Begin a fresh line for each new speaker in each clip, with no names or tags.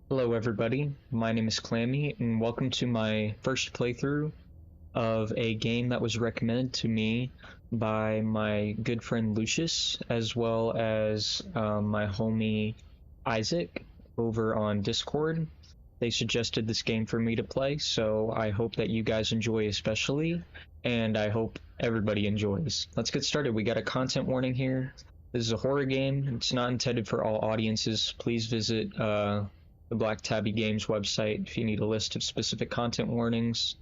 Hello everybody, my name is Clammy and welcome to my first playthrough of a game that was recommended to me by my good friend Lucius as well as my homie Isaac over on Discord. They suggested this game for me to play, so I hope that you guys enjoy especially, and I hope everybody enjoys. Let's get started. We got a content warning here. This is a horror game. It's not intended for all audiences. Please visit the Black Tabby Games website if you need a list of specific content warnings.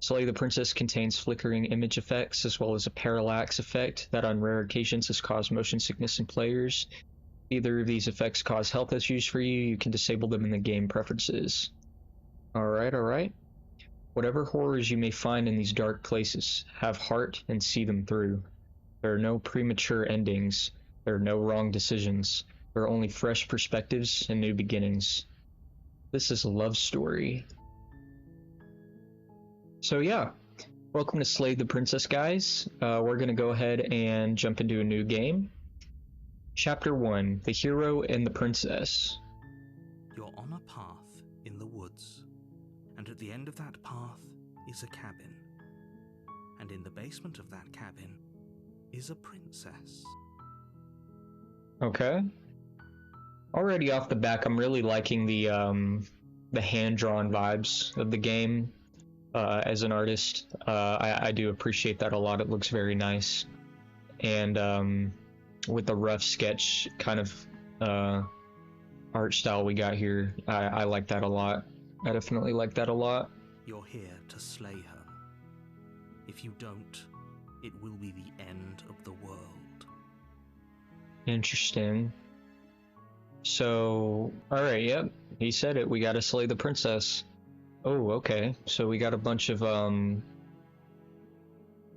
Slay the Princess contains flickering image effects as well as a parallax effect that on rare occasions has caused motion sickness in players. Either of these effects cause health issues for you, you can disable them in the game preferences. Alright. Whatever horrors you may find in these dark places, have heart and see them through. There are no premature endings, there are no wrong decisions, there are only fresh perspectives and new beginnings. This is a love story. So yeah, welcome to Slay the Princess, guys. We're gonna go ahead and jump into a new game. Chapter 1, The Hero and the Princess.
You're on a path in the woods, and at the end of that path is a cabin. And in the basement of that cabin is a princess.
Okay. Already off the back, I'm really liking the hand-drawn vibes of the game. As an artist, I do appreciate that a lot. It looks very nice, and with the rough sketch kind of art style we got here, I like that a lot. I definitely like that a lot.
You're here to slay her. If you don't, it will be the end of the world.
Interesting. So, alright, yep, he said it. We gotta slay the princess. Oh, okay. So we got a bunch of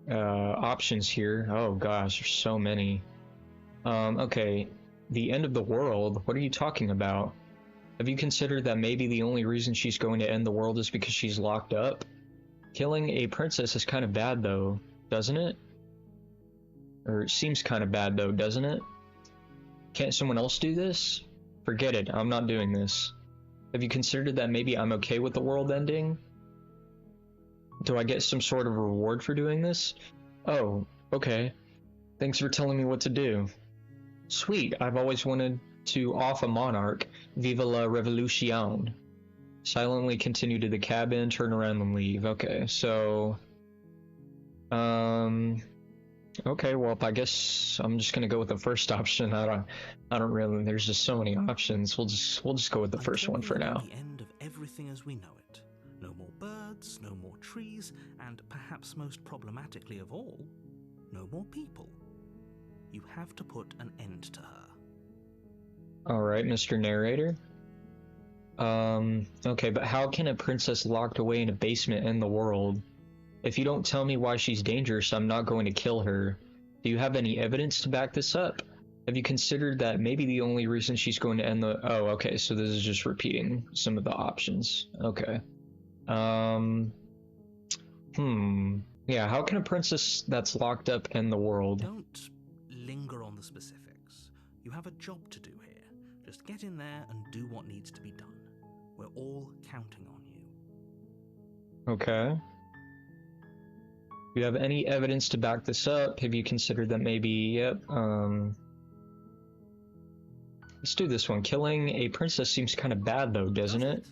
options here. Oh gosh, there's so many. Okay. The end of the world? What are you talking about? Have you considered that maybe the only reason she's going to end the world is because she's locked up? Killing a princess is kind of bad though, doesn't it? Or it seems kind of bad though, doesn't it? Can't someone else do this? Forget it, I'm not doing this. Have you considered that maybe I'm okay with the world ending? Do I get some sort of reward for doing this? Oh, okay. Thanks for telling me what to do. Sweet, I've always wanted to off a monarch. Viva la revolution. Silently continue to the cabin, turn around and leave. Okay, so... Okay, well, I guess I'm just gonna go with the first option. I don't really. There's just so many options. We'll just go with the first one for now.
The end of everything as we know it. No more birds, no more trees, and perhaps most problematically of all, no more people. You have to put an end to her.
All right, Mr. Narrator. Okay, but how can a princess locked away in a basement end the world? If you don't tell me why she's dangerous, I'm not going to kill her. Do you have any evidence to back this up? Have you considered that maybe the only reason she's going to end the... Oh, okay, so this is just repeating some of the options. Okay. Yeah, how can a princess that's locked up end the world?
Don't linger on the specifics. You have a job to do here. Just get in there and do what needs to be done. We're all counting on you.
Okay. Do you have any evidence to back this up? Have you considered that maybe, yep, let's do this one. Killing a princess seems kind of bad though, doesn't it?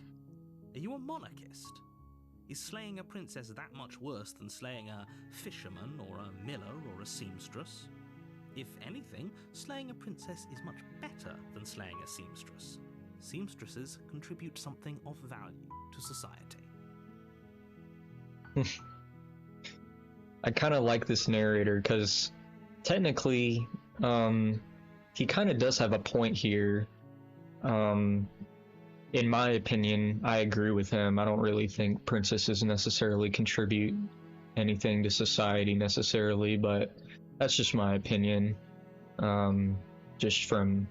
Are you a monarchist? Is slaying a princess that much worse than slaying a fisherman or a miller or a seamstress? If anything, slaying a princess is much better than slaying a seamstress. Seamstresses contribute something of value to society.
I kind of like this narrator because technically, he kind of does have a point here. In my opinion, I agree with him. I don't really think princesses necessarily contribute anything to society necessarily, but that's just my opinion. Just from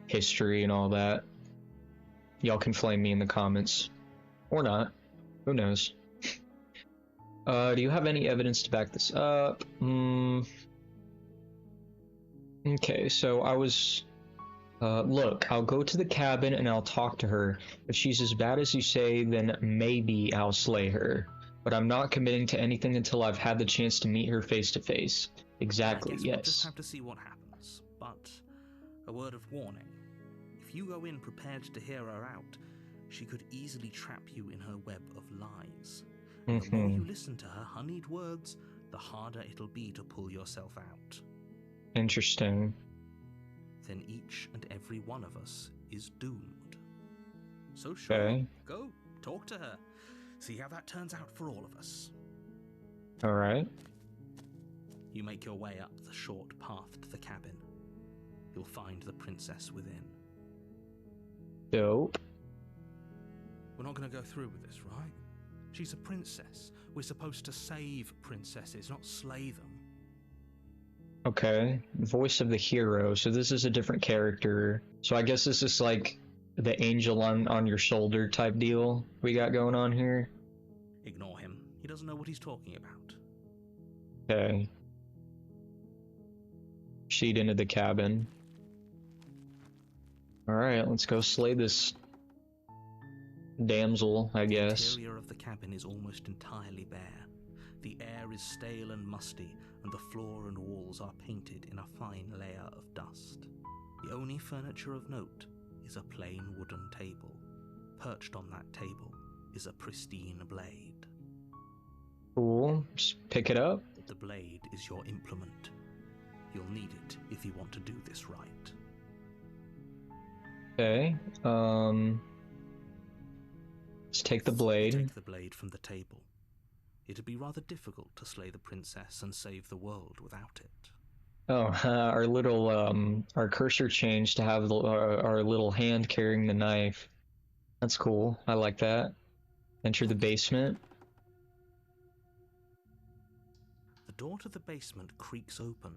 history and all that. Y'all can flame me in the comments. Or not. Who knows? Do you have any evidence to back this up? Okay, so I was Look, I'll go to the cabin and I'll talk to her. If she's as bad as you say, then maybe I'll slay her. But I'm not committing to anything until I've had the chance to meet her face to face. Exactly,
I guess we'll just
yes.
have to see what happens. But a word of warning. If you go in prepared to hear her out, she could easily trap you in her web of lies. And the more you listen to her honeyed words, the harder it'll be to pull yourself out.
Interesting.
Then each and every one of us is doomed. So sure,
Okay.
go, talk to her. See how that turns out for all of us.
Alright.
You make your way up the short path to the cabin. You'll find the princess within.
Dope.
We're not going to go through with this, right? She's a princess. We're supposed to save princesses, not slay them.
Okay. Voice of the hero. So this is a different character. So I guess this is like the angel on your shoulder type deal we got going on here.
Ignore him. He doesn't know what he's talking about.
Okay. Sheet into the cabin. Alright, let's go slay this damsel, I guess.
The interior of the cabin is almost entirely bare. The air is stale and musty, and the floor and walls are painted in a fine layer of dust. The only furniture of note is a plain wooden table. Perched on that table is a pristine blade.
Cool. Just pick it up.
The blade is your implement. You'll need it if you want to do this right.
Okay. Let's take the blade.
Take the blade from the table. It'd be rather difficult to slay the princess and save the world without it.
Oh, our little our cursor changed to have our little hand carrying the knife. That's cool. I like that. Enter the basement.
The door to the basement creaks open,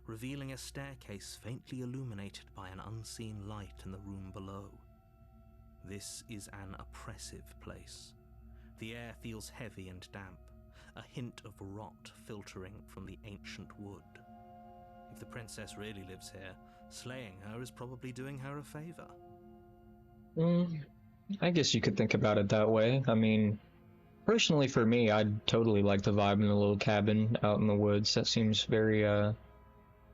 revealing a staircase faintly illuminated by an unseen light in the room below. This is an oppressive place. The air feels heavy and damp, a hint of rot filtering from the ancient wood. If the princess really lives here, slaying her is probably doing her a favor.
I guess you could think about it that way. I mean, personally for me, I'd totally like to vibe in a little cabin out in the woods. That seems very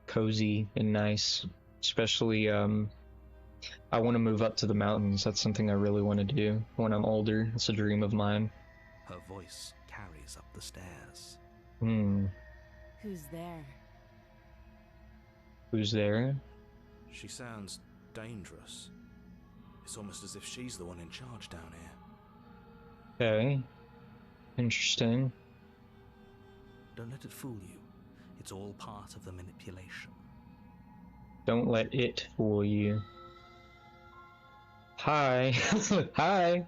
cozy and nice. Especially I want to move up to the mountains. That's something I really want to do when I'm older. It's a dream of mine.
Her voice carries up the stairs.
Who's there?
Who's there?
She sounds dangerous. It's almost as if she's the one in charge down here.
Okay. Interesting.
Don't let it fool you. It's all part of the manipulation.
Don't let it fool you. Hi. Hi.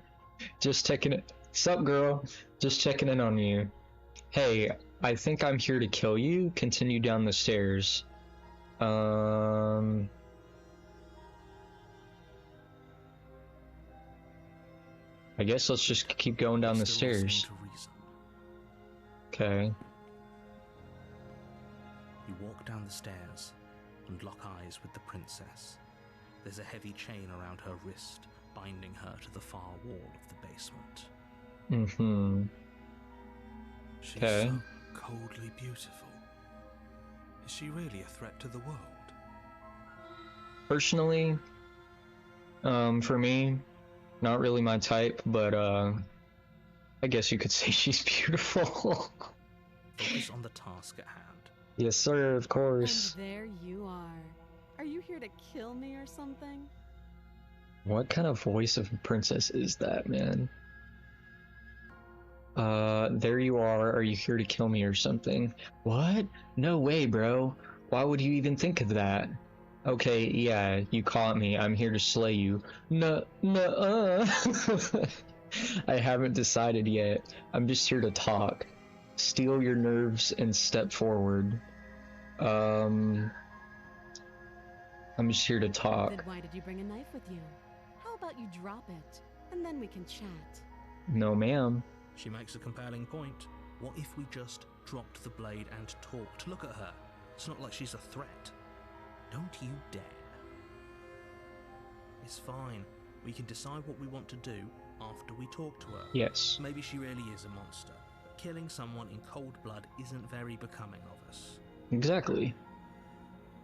Just checking it. Sup, girl? Just checking in on you. Hey, I think I'm here to kill you. Continue down the stairs. I guess let's just keep going down the
Still listening
stairs.
to reason.
Okay.
You walk down the stairs and lock eyes with the princess. There's a heavy chain around her wrist, binding her to the far wall of the basement.
She's
Okay.
so coldly beautiful. Is she really a threat to the world?
Personally, for me, not really my type, but I guess you could say she's beautiful.
Focus on the task at hand.
Yes, sir, of
And
course.
there you are. Are you here to kill me or something?
What kind of voice of a princess is that, man? There you are you here to kill me or something? What? No way, bro. Why would you even think of that? Okay, yeah, you caught me. I'm here to slay you. No, I haven't decided yet. I'm just here to talk. Steel your nerves and step forward. I'm just here to
Then
talk.
why did you bring a knife with you? How about you drop it, and then we can chat?
No, ma'am.
She makes a compelling point. What if we just dropped the blade and talked? Look at her. It's not like she's a threat. Don't you dare. It's fine. We can decide what we want to do after we talk to her.
Yes.
Maybe she really is a monster, but killing someone in cold blood isn't very becoming of us.
Exactly.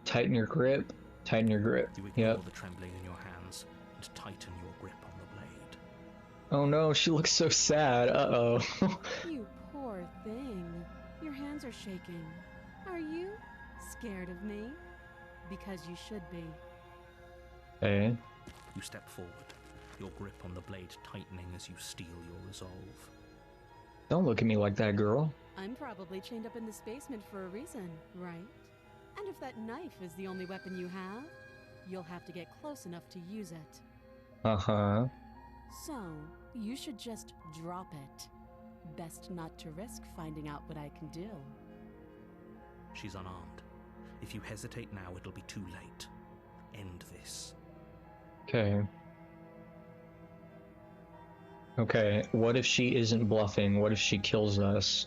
Tighten your grip. Tighten your grip.
You ignore
Yep.
the trembling in your hands and tighten your grip on the blade.
Oh no, she looks so sad. Uh-oh.
You poor thing. Your hands are shaking. Are you scared of me? Because you should be.
Okay.
You step forward, your grip on the blade tightening as you steel your resolve.
Don't look at me like that, girl.
I'm probably chained up in this basement for a reason, right? And if that knife is the only weapon you have, you'll have to get close enough to use it.
Uh-huh.
So, you should just drop it. Best not to risk finding out what I can do.
She's unarmed. If you hesitate now, it'll be too late. End this.
Okay. Okay, what if she isn't bluffing? What if she kills us?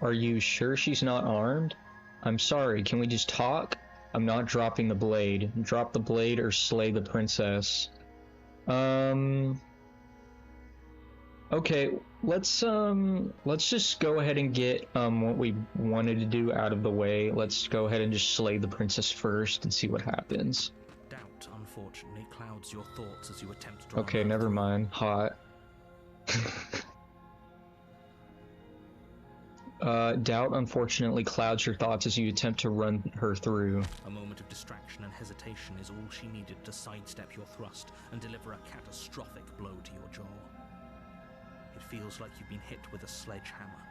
Are you sure she's not armed? I'm sorry, can we just talk? I'm not dropping the blade. Drop the blade or slay the princess. Okay, let's just go ahead and get what we wanted to do out of the way. Let's go ahead and just slay the princess first and see what happens.
Doubt, unfortunately, clouds your thoughts as you attempt to.
Okay, never mind. Hot. Doubt unfortunately clouds your thoughts as you attempt to run her through.
A moment of distraction and hesitation is all she needed to sidestep your thrust and deliver a catastrophic blow to your jaw. It feels like you've been hit with a sledgehammer.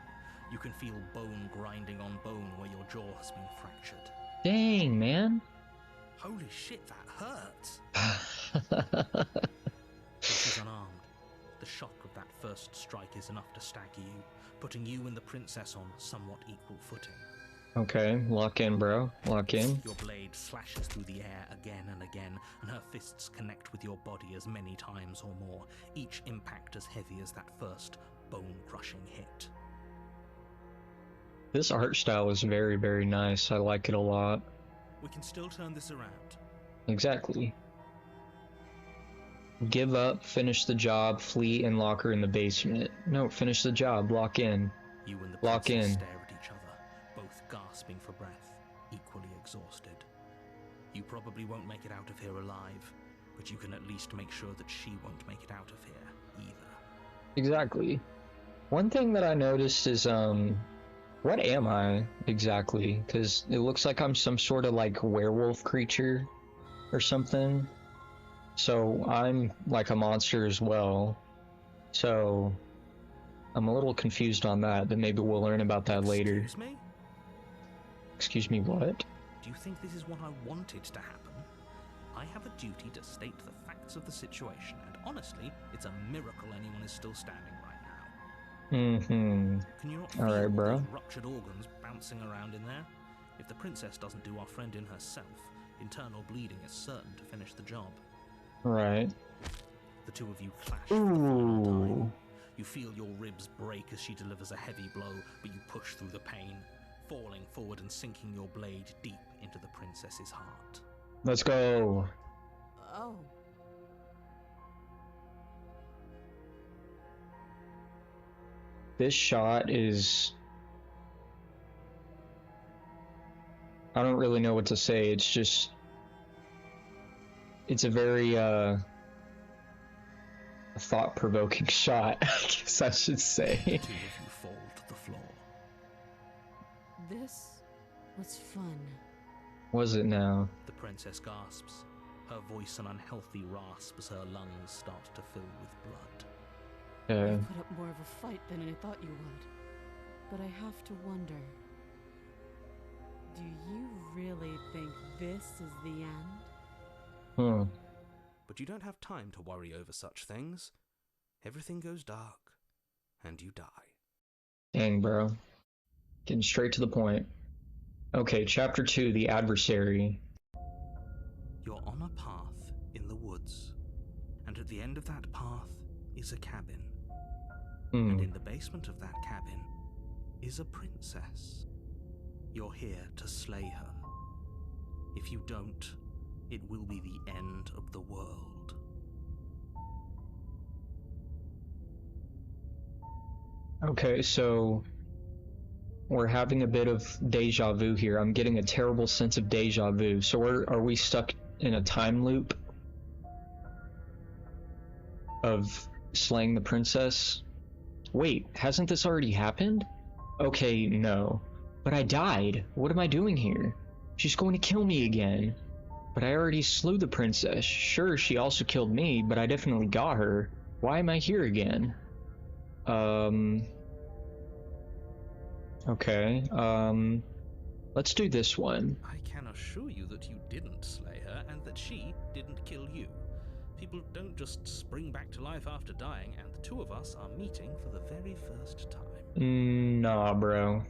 You can feel bone grinding on bone where your jaw has been fractured.
Dang, man.
Holy shit, that hurts! She's unarmed. The shock of that first strike is enough to stagger you, putting you and the princess on somewhat equal footing.
Okay, lock in, bro. Lock in.
Your blade slashes through the air again and again, and her fists connect with your body as many times or more, each impact as heavy as that first bone-crushing hit.
This art style is very, very nice. I like it a lot.
We can still turn this around.
Exactly. Give up, finish the job, flee, and lock her in the basement. No, finish the job, lock in.
You and the
Lock
princess
in.
stare at each other, both gasping for breath, equally exhausted. You probably won't make it out of here alive, but you can at least make sure that she won't make it out of here either.
Exactly. One thing that I noticed is, what am I exactly? Because it looks like I'm some sort of like werewolf creature or something. So I'm like a monster as well. So I'm a little confused on that, but maybe we'll learn about that later.
Excuse me?
Excuse me, what?
Do you think this is what I wanted to happen? I have a duty to state the facts of the situation, and honestly, it's a miracle anyone is still standing right now.
Mm-hmm.
Can you not feel
Alright,
all
bro.
those ruptured organs bouncing around in there? If the princess doesn't do our friend in herself, internal bleeding is certain to finish the job.
Right.
The two of you clash for the final time.
Ooh.
You feel your ribs break as she delivers a heavy blow, but you push through the pain, falling forward and sinking your blade deep into the princess's heart.
Let's go.
Oh.
This shot is... I don't really know what to say. It's just... It's a very, thought-provoking shot, I guess I should say.
The two of you fall to the floor.
This was fun.
Was it now?
The princess gasps, her voice an unhealthy rasp as her lungs start to fill with blood.
Okay.
You put up more of a fight than I thought you would. But I have to wonder. Do you really think this is the end?
Hmm.
But you don't have time to worry over such things. Everything goes dark, and you die.
Dang, bro. Getting straight to the point. Okay, chapter 2, The Adversary.
You're on a path in the woods, and at the end of that path is a cabin. And in the basement of that cabin is a princess. You're here to slay her. If you don't, it will be the end of the world.
Okay, so we're having a bit of deja vu here. I'm getting a terrible sense of deja vu. So are we stuck in a time loop of slaying the princess? Wait, hasn't this already happened? Okay, no. But I died. What am I doing here? She's going to kill me again. But I already slew the princess. Sure, she also killed me, but I definitely got her. Why am I here again? Okay, let's do this one.
I can assure you that you didn't slay her and that she didn't kill you. People don't just spring back to life after dying, and the two of us are meeting for the very first time.
Nah, bro.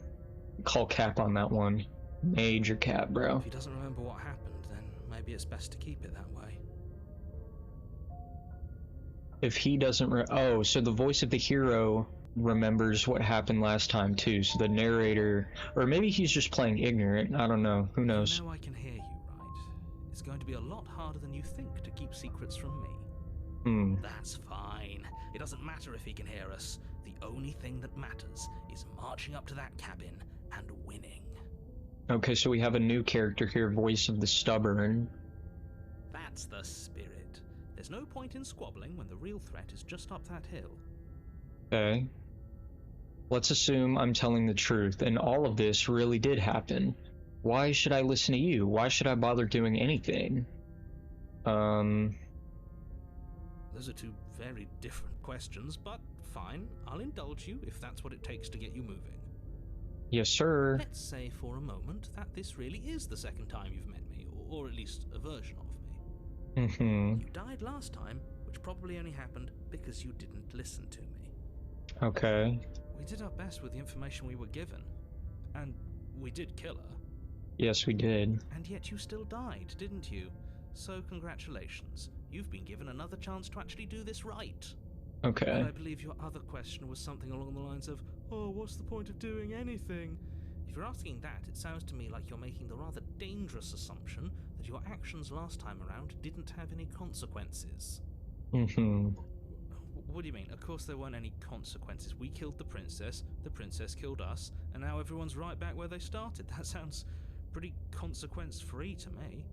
Call cap on that one. Major cap, bro.
If he doesn't remember what happened, then maybe it's best to keep it that way.
If he doesn't oh, so the voice of the hero remembers what happened last time too, so the narrator, or maybe he's just playing ignorant, I don't know, who knows.
You know I can hear you, right? It's going to be a lot harder than you think to keep secrets from me. That's fine. It doesn't matter if he can hear us. The only thing that matters is marching up to that cabin and winning.
Okay, so we have a new character here, voice of the stubborn.
That's the spirit. There's no point in squabbling when the real threat is just up that hill.
Okay. Let's assume I'm telling the truth, and all of this really did happen. Why should I listen to you? Why should I bother doing anything?
Those are two very different questions, but fine. I'll indulge you if that's what it takes to get you moving.
Yes, sir.
Let's say for a moment that this really is the second time you've met me, or at least a version of me. You died last time, which probably only happened because you didn't listen to me.
Okay.
We did our best with the information we were given, and we did kill her.
Yes, we did.
And yet you still died, didn't you? So congratulations. You've been given another chance to actually do this right.
Okay.
And I believe your other question was something along the lines of, oh, what's the point of doing anything? If you're asking that, it sounds to me like you're making the rather dangerous assumption that your actions last time around didn't have any consequences. What do you mean? Of course there weren't any consequences. We killed the princess killed us, and now everyone's right back where they started. That sounds pretty consequence-free to me.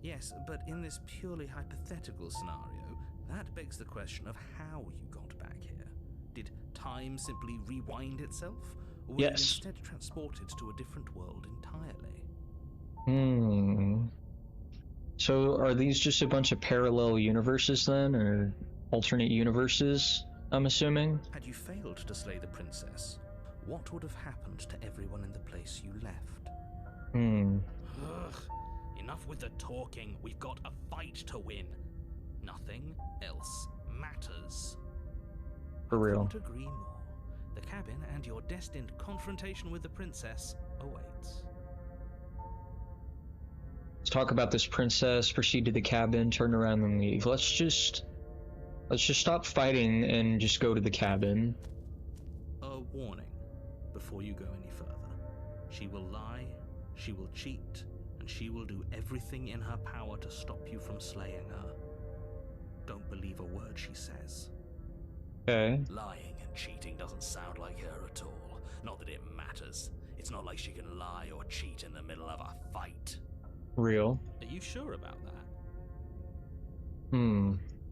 Yes, but in this purely hypothetical scenario, that begs the question of how you got back here. Did time simply rewind itself? Or were you instead transported to a different world entirely?
So are these just a bunch of parallel universes then, or alternate universes, I'm assuming?
Had you failed to slay the princess, what would have happened to everyone in the place you left? Ugh. Enough with the talking. We've got a fight to win. Nothing else matters.
For real.
I couldn't agree more. The cabin and your destined confrontation with the princess awaits.
Let's talk about this princess, proceed to the cabin, turn around and leave. Let's just stop fighting and just go to the cabin.
A warning before you go any further. She will lie, she will cheat, and she will do everything in her power to stop you from slaying her. Don't believe a word she says.
Okay.
Lying and cheating doesn't sound like her at all. Not that it matters. It's not like she can lie or cheat in the middle of a fight.
Real.
Are you sure about that?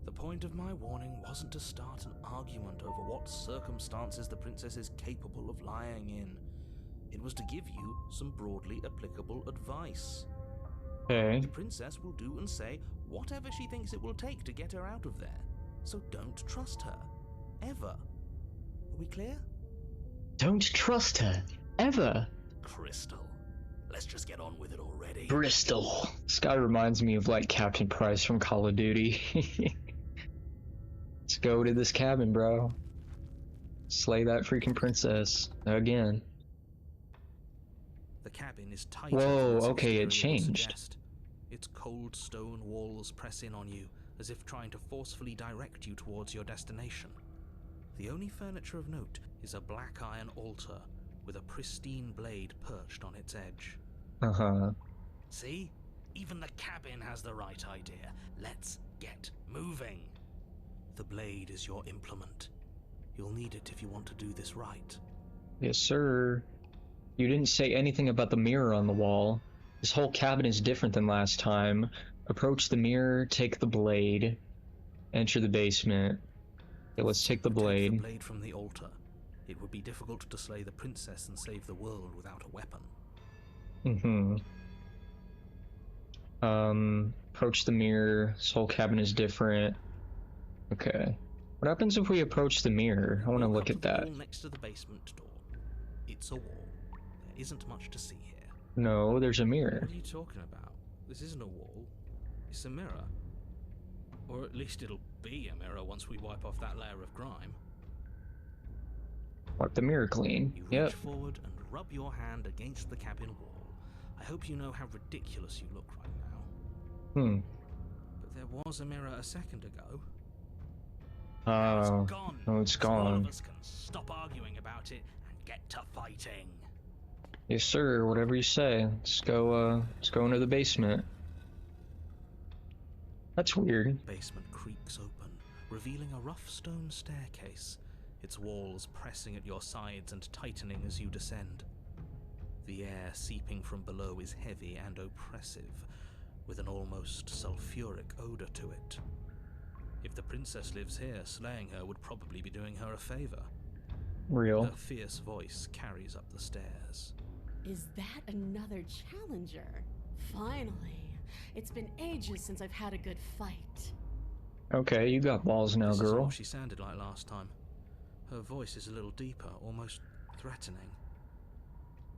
The point of my warning wasn't to start an argument over what circumstances the princess is capable of lying in. It was to give you some broadly applicable advice.
Okay.
The princess will do and say whatever she thinks it will take to get her out of there. So don't trust her. Ever. Are we clear?
Don't trust her. Ever.
Crystal. Let's just get on with it already.
Bristol. This guy reminds me of like Captain Price from Call of Duty. Let's go to this cabin, bro. Slay that freaking princess. Again.
The cabin is tight.
Whoa, okay, it changed.
Its cold stone walls press in on you, as if trying to forcefully direct you towards your destination. The only furniture of note is a black iron altar with a pristine blade perched on its edge.
See? Even the cabin has the right idea. Let's get moving.
The blade is your implement. You'll need it if you want to do this right.
Yes, sir. You didn't say anything about the mirror on the wall. This whole cabin is different than last time. Approach the mirror, take the blade, enter the basement. Okay, let's take the
Take
blade.
the blade from the altar. It would be difficult to slay the princess and save the world without a weapon.
Approach the mirror. This whole cabin is different. Okay. What happens if we approach the mirror? I want to
Walk
look
up
at
the
that.
wall next to the basement door. It's a wall. There isn't much to see here.
No, there's a mirror.
What are you talking about? This isn't a wall. It's a mirror. Or at least it'll be a mirror once we wipe off that layer of grime.
Wipe the mirror clean.
You reach
Yep.
forward and rub your hand against the cabin wall. I hope you know how ridiculous you look right now. But there was a mirror a second ago.
Now
Oh.
it's gone.
Oh, it's
So all
gone.
of us can stop arguing about it and get to fighting.
Yes, sir. Whatever you say. Let's go into the basement. That's weird.
Basement creaks open, revealing a rough stone staircase, its walls pressing at your sides and tightening as you descend. The air seeping from below is heavy and oppressive, with an almost sulfuric odor to it. If the princess lives here, slaying her would probably be doing her a favor.
Real.
Her fierce voice carries up the stairs.
Is that another challenger? Finally. It's been ages since I've had a good fight.
Okay, you got balls now,
This isn't
girl.
what she sounded like last time. Her voice is a little deeper, almost threatening.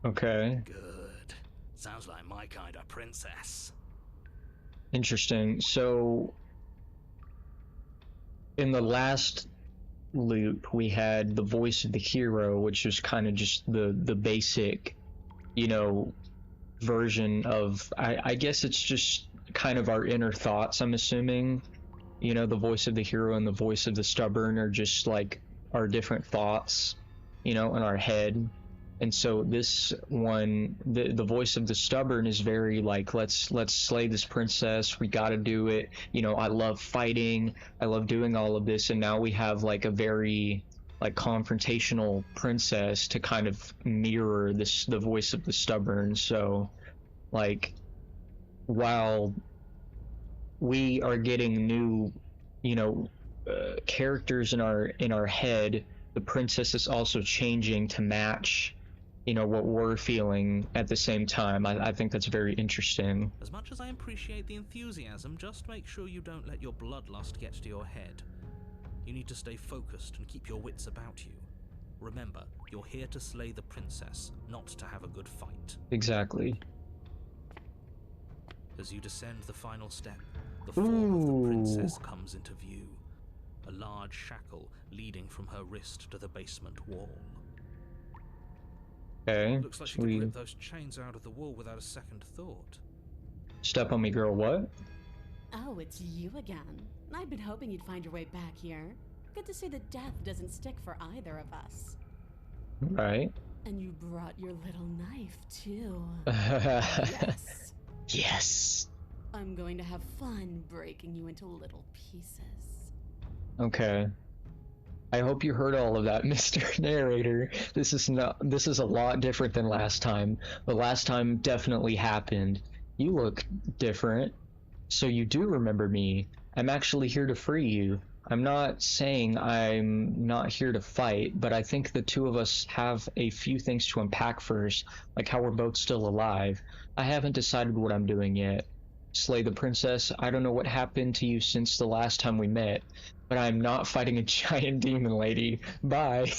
Okay.
Good. Sounds like my kind of princess.
Interesting. So, in the last loop, we had the voice of the hero, which was kind of just the basic, you know, version of, I guess it's just kind of our inner thoughts, I'm assuming. You know, the voice of the hero and the voice of the stubborn are just like our different thoughts, you know, in our head. And so this one, the voice of the stubborn is very like, let's slay this princess. We got to do it. You know, I love fighting. I love doing all of this. And now we have like a very like confrontational princess to kind of mirror the voice of the stubborn. So like, while we are getting new, you know, characters in our head, the princess is also changing to match, you know, what we're feeling at the same time. I think that's very interesting.
As much as I appreciate the enthusiasm, just make sure you don't let your bloodlust get to your head. You need to stay focused and keep your wits about you. Remember, you're here to slay the princess, not to have a good fight.
Exactly.
As you descend the final step, the form of the princess
Ooh.
comes into view. A large shackle leading from her wrist to the basement wall.
Okay.
Looks like she
We
could rip those chains out of the wall without a second thought.
step on me, girl. What?
Oh, it's you again. I've been hoping you'd find your way back here. Good to see that death doesn't stick for either of us.
Right.
And you brought your little knife, too.
Yes.
Yes.
Yes.
I'm going to have fun breaking you into little pieces.
Okay. I hope you heard all of that, Mr. Narrator. This is a lot different than last time. The last time definitely happened. You look different. So you do remember me. I'm actually here to free you. I'm not saying I'm not here to fight, but I think the two of us have a few things to unpack first, like how we're both still alive. I haven't decided what I'm doing yet. Slay the princess, I don't know what happened to you since the last time we met, but I'm not fighting a giant demon lady. Bye.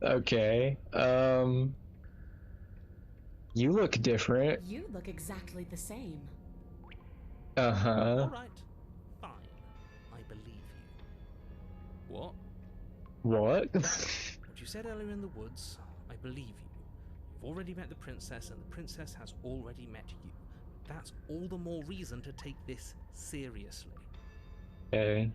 Okay. You look different.
You look exactly the same.
Uh-huh.
Alright, fine. I believe you. What?
What?
What you said earlier in the woods, I believe you. You've already met the princess, and the princess has already met you. That's all the more reason to take this seriously.
Okay.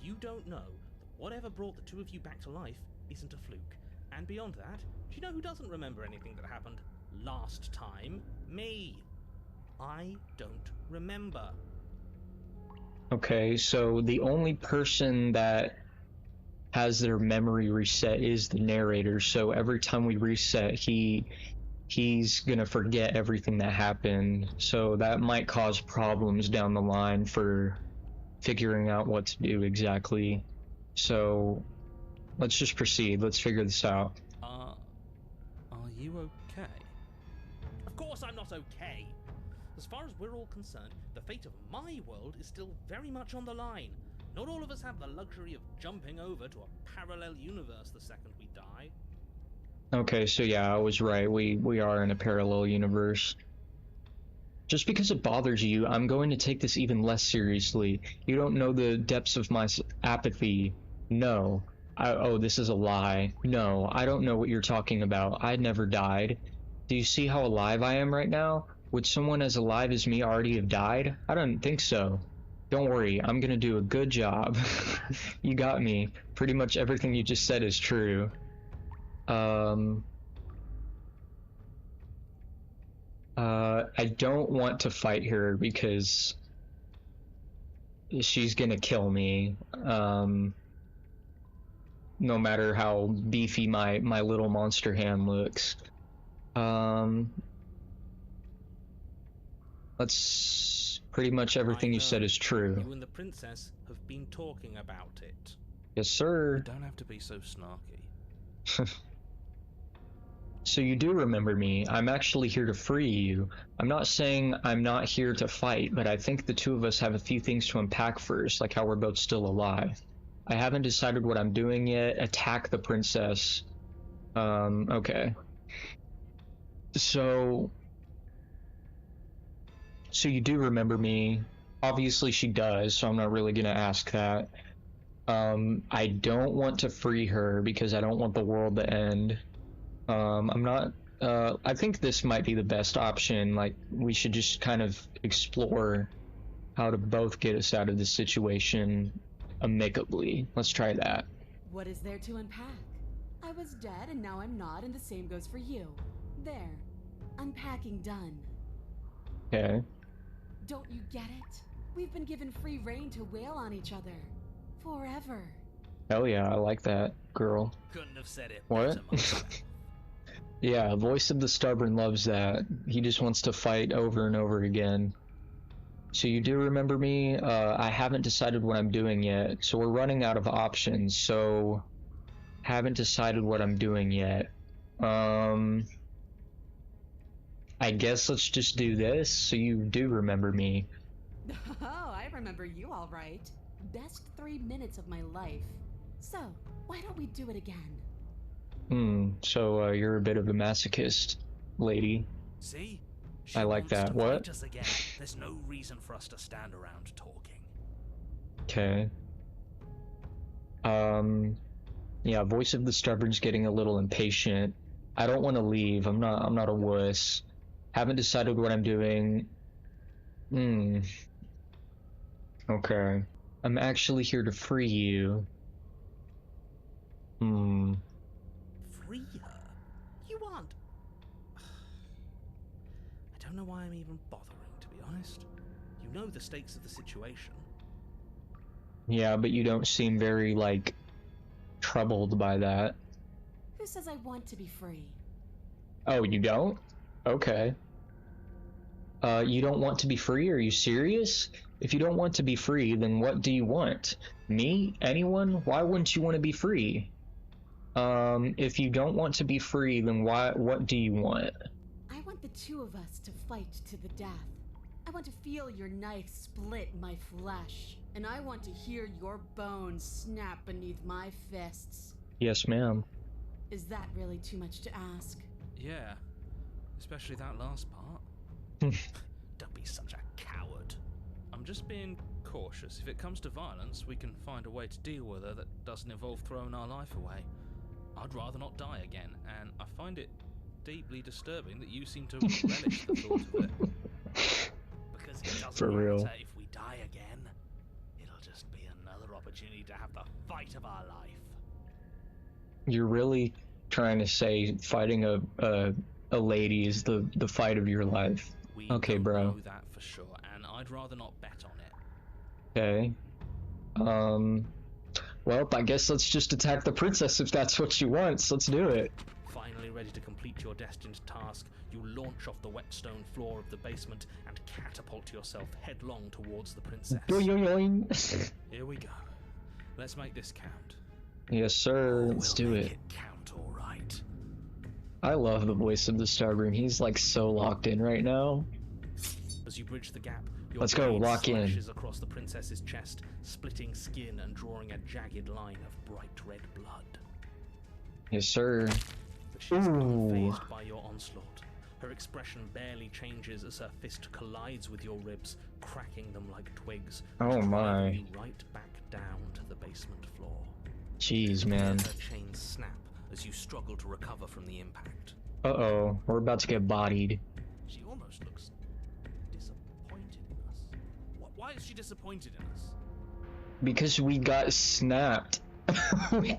You don't know that whatever brought the two of you back to life isn't a fluke. And beyond that, do you know who doesn't remember anything that happened last time? Me. I don't remember.
Okay, so the only person that has their memory reset is the narrator. So every time we reset, he's gonna forget everything that happened. So that might cause problems down the line for figuring out what to do exactly. So let's just proceed. Let's figure this out.
Are you okay?
Of course I'm not okay.
As far as we're all concerned, the fate of my world is still very much on the line. Not all of us have the luxury of jumping over to a parallel universe the second we die.
Okay, so yeah, I was right. We are in a parallel universe. Just because it bothers you, I'm going to take this even less seriously. You don't know the depths of my apathy. No. Oh, this is a lie. No, I don't know what you're talking about. I never died. Do you see how alive I am right now? Would someone as alive as me already have died? I don't think so. Don't worry, I'm gonna do a good job. You got me. Pretty much everything you just said is true. I don't want to fight her because she's gonna kill me. No matter how beefy my little monster hand looks. Let's pretty much everything you said is true.
You and the princess have been talking about it.
Yes, sir.
You don't have to be so snarky.
So you do remember me. I'm actually here to free you. I'm not saying I'm not here to fight, but I think the two of us have a few things to unpack first, like how we're both still alive. I haven't decided what I'm doing yet. Attack the princess. Okay. So you do remember me. Obviously she does, so I'm not really gonna ask that. I don't want to free her because I don't want the world to end. I'm not, I think this might be the best option. Like, we should just kind of explore how to both get us out of this situation amicably. Let's try that.
What is there to unpack? I was dead and now I'm not, and the same goes for you. There. Unpacking done.
Okay.
Don't you get it? We've been given free rein to wail on each other. Forever.
Hell yeah, I like that, girl.
Couldn't have said it
What?
better myself.
Yeah, Voice of the Stubborn loves that. He just wants to fight over and over again. So you do remember me? I haven't decided what I'm doing yet, so we're running out of options, so haven't decided what I'm doing yet. I guess let's just do this, so you do remember me.
Oh, I remember you all right. Best 3 minutes of my life. So, why don't we do it again?
So you're a bit of a masochist, lady.
See?
I like
wants
that.
to
What?
fight us again. There's no reason for us to stand around talking.
Okay. Yeah, Voice of the Stubborn's getting a little impatient. I don't want to leave. I'm not a wuss. Haven't decided what I'm doing. Okay. I'm actually here to free you.
Free her? You aren't. I don't know why I'm even bothering, to be honest. You know the stakes of the situation.
Yeah, but you don't seem very, like, troubled by that.
Who says I want to be free?
Oh, you don't? Okay. You don't want to be free? Are you serious? If you don't want to be free, then what do you want? Me? Anyone? Why wouldn't you want to be free? If you don't want to be free, then what do you want?
I want the two of us to fight to the death. I want to feel your knife split my flesh. And I want to hear your bones snap beneath my fists.
Yes, ma'am.
Is that really too much to ask?
Yeah, especially that last part.
Don't be such a coward.
I'm just being cautious. If it comes to violence, we can find a way to deal with her that doesn't involve throwing our life away. I'd rather not die again, and I find it deeply disturbing that you seem to relish the thought of it.
Because it doesn't
For real.
matter if we die again. It'll just be another opportunity to have the fight of our life.
You're really trying to say fighting a lady is the fight of your life.
We
Okay,
don't
bro.
know that for sure, and I'd rather not bet on it.
Okay. Well, I guess let's just attack the princess if that's what she wants. Let's do it.
Finally ready to complete your destined task, you launch off the wet stone floor of the basement and catapult yourself headlong towards the princess.
Boing.
Here we go. Let's make this count.
Yes, sir. Let's do
We'll
it.
make it count, all right.
I love the voice of the Starbream. He's like so locked in right now.
As you bridge the gap, your
Let's go,
blade
lock in.
slashes across the princess's chest, splitting skin and drawing a jagged line of bright red blood.
Yes, sir.
But she's
Ooh.
unfazed by your onslaught. Her expression barely changes as her fist collides with your ribs, cracking them like twigs.
Oh,
driving
my.
you right back down to the basement floor.
Jeez,
You
man.
hear her chains snap as you struggle to recover from the impact.
Uh-oh. We're about to get bodied.
She almost looks disappointed in us. Why is she disappointed in us?
Because we got snapped. we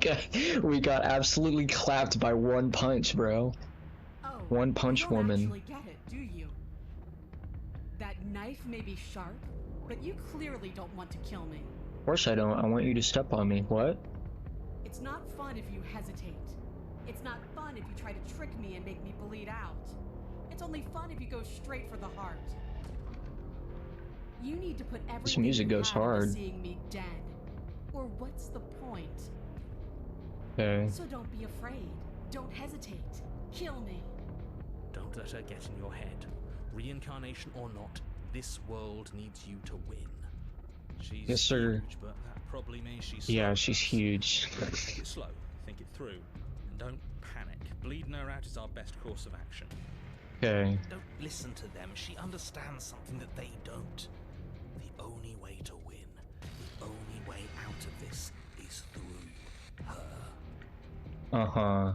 got absolutely clapped by one punch, bro.
Oh,
One Punch
you don't
Woman.
actually get it, do you? That knife may be sharp, but you clearly don't want to kill me.
Of course I don't. I want you to step on me. What?
It's not fun if you hesitate. It's not fun if you try to trick me and make me bleed out. It's only fun if you go straight for the heart. You need to put everything
music
you
goes
have into
hard.
seeing me dead. Or what's the point?
Okay.
So don't be afraid. Don't hesitate. Kill me.
Don't let her get in your head. Reincarnation or not, this world needs you to win. She's
Yes, sir.
huge, but that probably means she's
Yeah,
slow.
she's huge.
Take it slow, think it through, and don't panic. Bleeding her out is our best course of action.
Okay.
Don't listen to them. She understands something that they don't. The only way to win, the only way out of this is through her.
Uh-huh.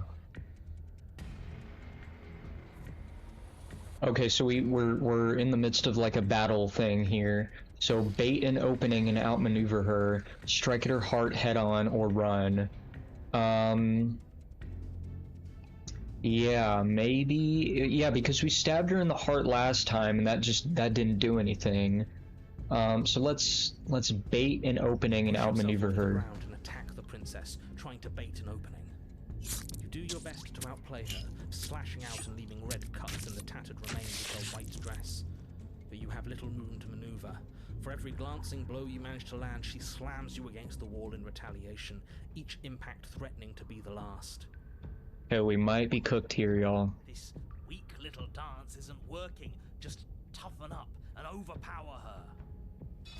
Okay, so we're in the midst of like a battle thing here. So bait an opening and outmaneuver her, strike at her heart head on, or run. Yeah, maybe. Yeah, because we stabbed her in the heart last time, and that didn't do anything. So let's bait an opening and
Push yourself
outmaneuver
onto the
her.
ground and attack the princess, trying to bait an opening. You do your best to outplay her, slashing out and leaving red cuts in the tattered remains of her white dress. But you have little room to maneuver. For every glancing blow you manage to land, she slams you against the wall in retaliation, each impact threatening to be the last.
Okay, we might be cooked here, y'all.
This weak little dance isn't working. Just toughen up and overpower her.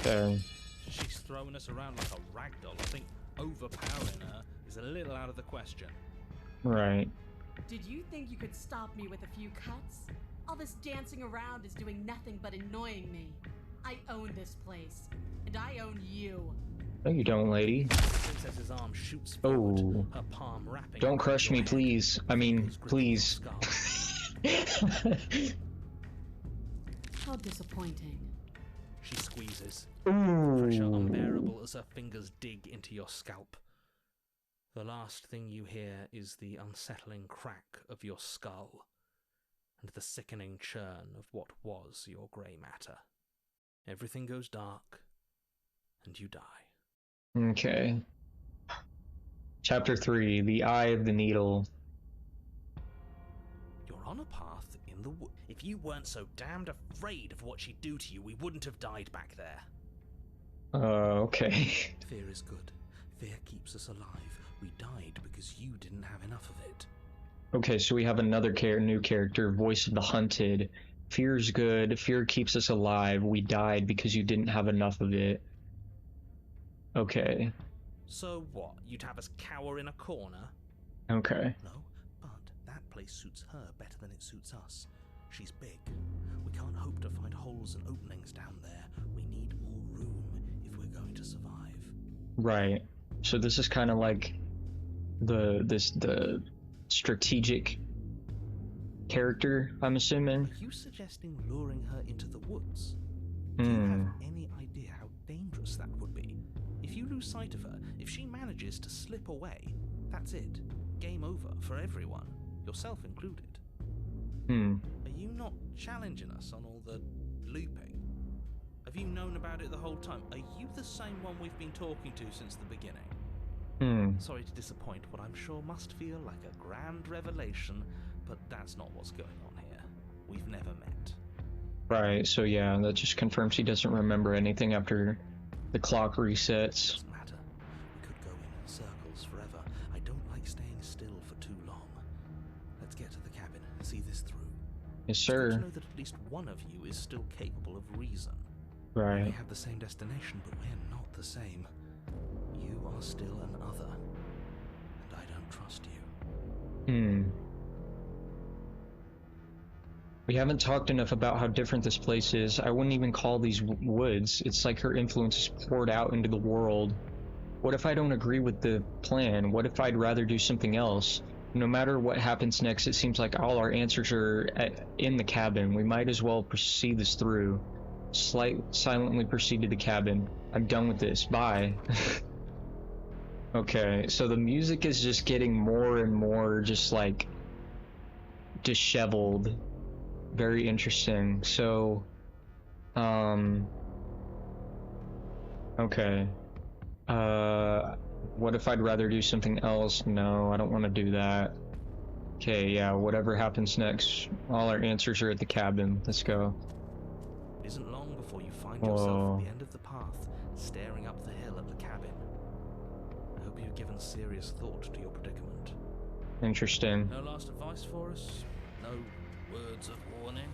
Okay.
She's throwing us around like a ragdoll. I think overpowering her is a little out of the question.
Right.
Did you think you could stop me with a few cuts? All this dancing around is doing nothing but annoying me. I own this place, and I own you.
No, you don't, lady.
The princess's arm shoots forward,
Oh.
her palm wrapping
Don't
around
crush
your
me,
head.
please. I mean,
Fingers gripping
please.
your skull.
How disappointing.
She squeezes, pressure
Ooh.
unbearable as her fingers dig into your scalp. The last thing you hear is the unsettling crack of your skull, and the sickening churn of what was your grey matter. Everything goes dark, and you die.
Okay. Chapter 3, The Eye of the Needle.
You're on a path in the wood. If you weren't so damned afraid of what she'd do to you, we wouldn't have died back there.
Okay.
Fear is good. Fear keeps us alive. We died because you didn't have enough of it.
Okay, so we have another new character, Voice of the Hunted. Fear's good, fear keeps us alive, we died because you didn't have enough of it. Okay.
So what? You'd have us cower in a corner?
Okay.
No, but that place suits her better than it suits us. She's big. We can't hope to find holes and openings down there. We need more room if we're going to survive.
Right. So this is kind of like the strategic character, I'm assuming.
Are you suggesting luring her into the woods? Do you have any idea how dangerous that would be? If you lose sight of her, if she manages to slip away, that's it. Game over for everyone, yourself included. Are you not challenging us on all the looping? Have you known about it the whole time? Are you the same one we've been talking to since the beginning? Sorry to disappoint what I'm sure must feel like a grand revelation, but that's not what's going on here. We've never met.
Right, so yeah, that just confirms he doesn't remember anything after the clock resets.
Doesn't matter. We could go in circles forever. I don't like staying still for too long. Let's get to the cabin and see this through.
Yes,
It's good
sir.
to know that at least one of you is still capable of reason. We
Right.
have the same destination, but we're not the same. You are still an other, and I don't trust you.
We haven't talked enough about how different this place is. I wouldn't even call these woods. It's like her influence is poured out into the world. What if I don't agree with the plan? What if I'd rather do something else? No matter what happens next, it seems like all our answers are in the cabin. We might as well proceed this through. Silently proceed to the cabin. I'm done with this. Bye. Okay, so the music is just getting more and more just like disheveled. Very interesting. So, okay. What if I'd rather do something else? No, I don't want to do that. Okay, yeah, whatever happens next, all our answers are at the cabin. Let's go.
It isn't long before you find yourself at the end of the path, staring up the hill at the cabin. I hope you've given serious thought to your predicament.
Interesting.
No last advice for us? No words of warning?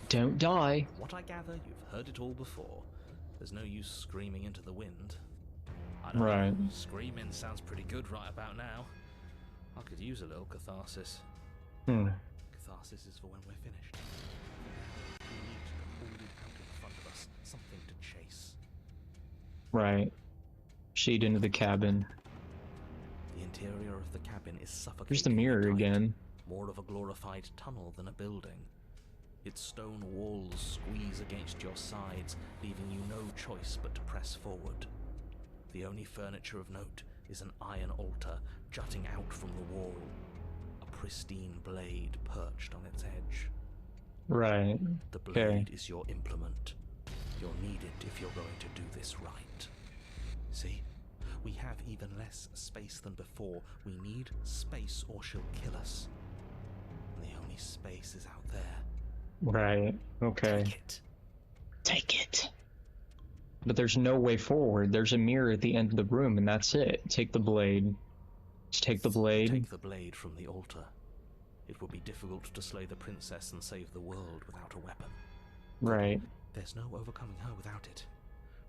Don't die.
From what I gather, you've heard it all before. There's no use screaming into the wind.
I don't
Right.
know. Screaming sounds pretty good right about now. I could use a little catharsis.
Catharsis is for when we're finished. We need to hold it out in front of us, something to chase.
Right. Sheet into the cabin.
The interior of the cabin is suffocating.
Here's the mirror again.
More of a glorified tunnel than a building. Its stone walls squeeze against your sides, leaving you no choice but to press forward. The only furniture of note is an iron altar jutting out from the wall, a pristine blade perched on its edge.
Right.
The blade
Okay.
is your implement. You'll need it if you're going to do this right. See? We have even less space than before. We need space or she'll kill us. And the only space is out there.
Right. Okay.
Take it.
Take it. But there's no way forward. There's a mirror at the end of the room, and that's it. Take the blade. Just take the blade.
Take the blade from the altar. It would be difficult to slay the princess and save the world without a weapon.
Right.
There's no overcoming her without it.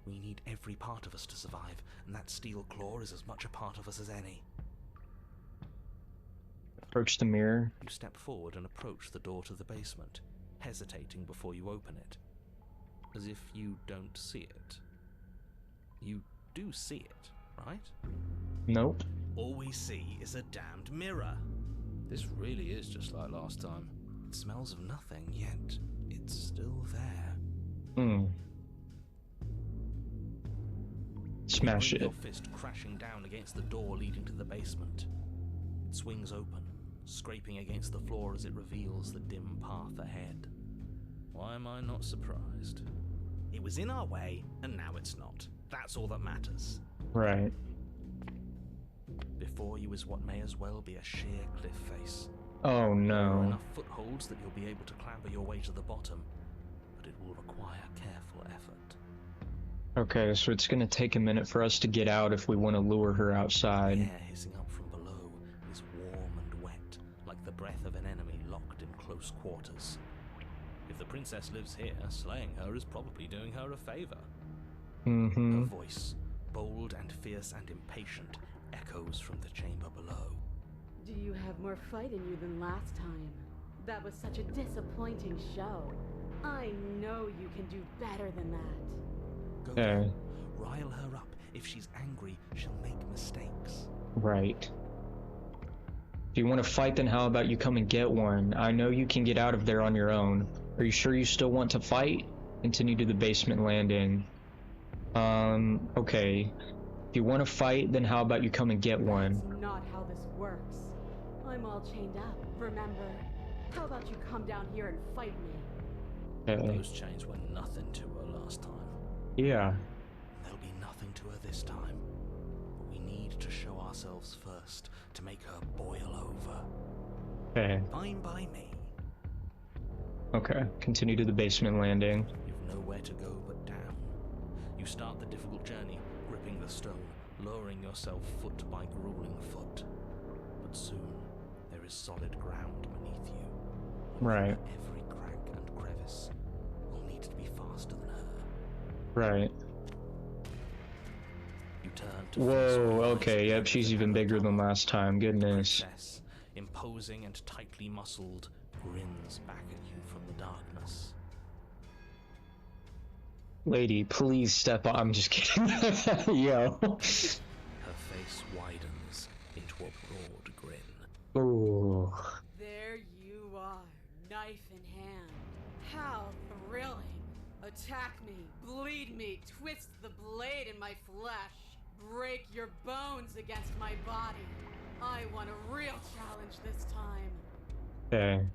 We need every part of us to survive, and that steel claw is as much a part of us as any.
Approach the mirror.
You step forward and approach the door to the basement, hesitating before you open it. As if you don't see it. You do see it, right?
Nope.
All we see is a damned mirror. This really is just like last time.
It smells of nothing, yet it's still there.
Smash
You bring
it.
your fist crashing down against the door leading to the basement. It swings open, scraping against the floor as it reveals the dim path ahead.
Why am I not surprised? It was in our way, and now it's not. That's all that matters.
Right.
Before you is what may as well be a sheer cliff face.
Oh
There are
no.
enough footholds that you'll be able to clamber your way to the bottom, but it will require careful effort.
Okay, so it's gonna take a minute for us to get out if we want to lure her
The
outside.
air hissing up from below is warm and wet, like the breath of an enemy locked in close quarters.
If the princess lives here, slaying her is probably doing her a favor.
Mm-hmm.
Her voice, bold and fierce and impatient, echoes from the chamber below.
Do you have more fight in you than last time? That was such a disappointing show. I know you can do better than that.
Go
Okay.
on, rile her up. If she's angry, she'll make mistakes.
Right. If you want to fight, then how about you come and get one? I know you can get out of there on your own. Are you sure you still want to fight? Continue to the basement landing. Okay. If you want to fight, then how about you come and get one?
That's not how this works. I'm all chained up, remember? How about you come down here and fight me?
Okay.
Those chains were nothing to her last time.
Yeah.
There'll be nothing to her this time. But we
need to show ourselves first to make her boil over.
Okay.
Fine by me.
Okay. Continue to the basement landing.
You've nowhere to go but down. You start the difficult journey, gripping the stone, lowering yourself foot by grueling foot. But soon, there is solid ground beneath you.
Right.
Every crack and crevice will need to be faster than her.
Right.
You turn to
Whoa, okay, yep, she's even bigger than last time, goodness.
Princess, imposing and tightly muscled, grins back at you from the darkness.
Lady, please step on. I'm just kidding. Yo.
Her face widens into a broad grin.
Ooh.
There you are, knife in hand. How thrilling. Attack me, bleed me, twist the blade in my flesh, break your bones against my body. I want a real challenge this time.
Okay.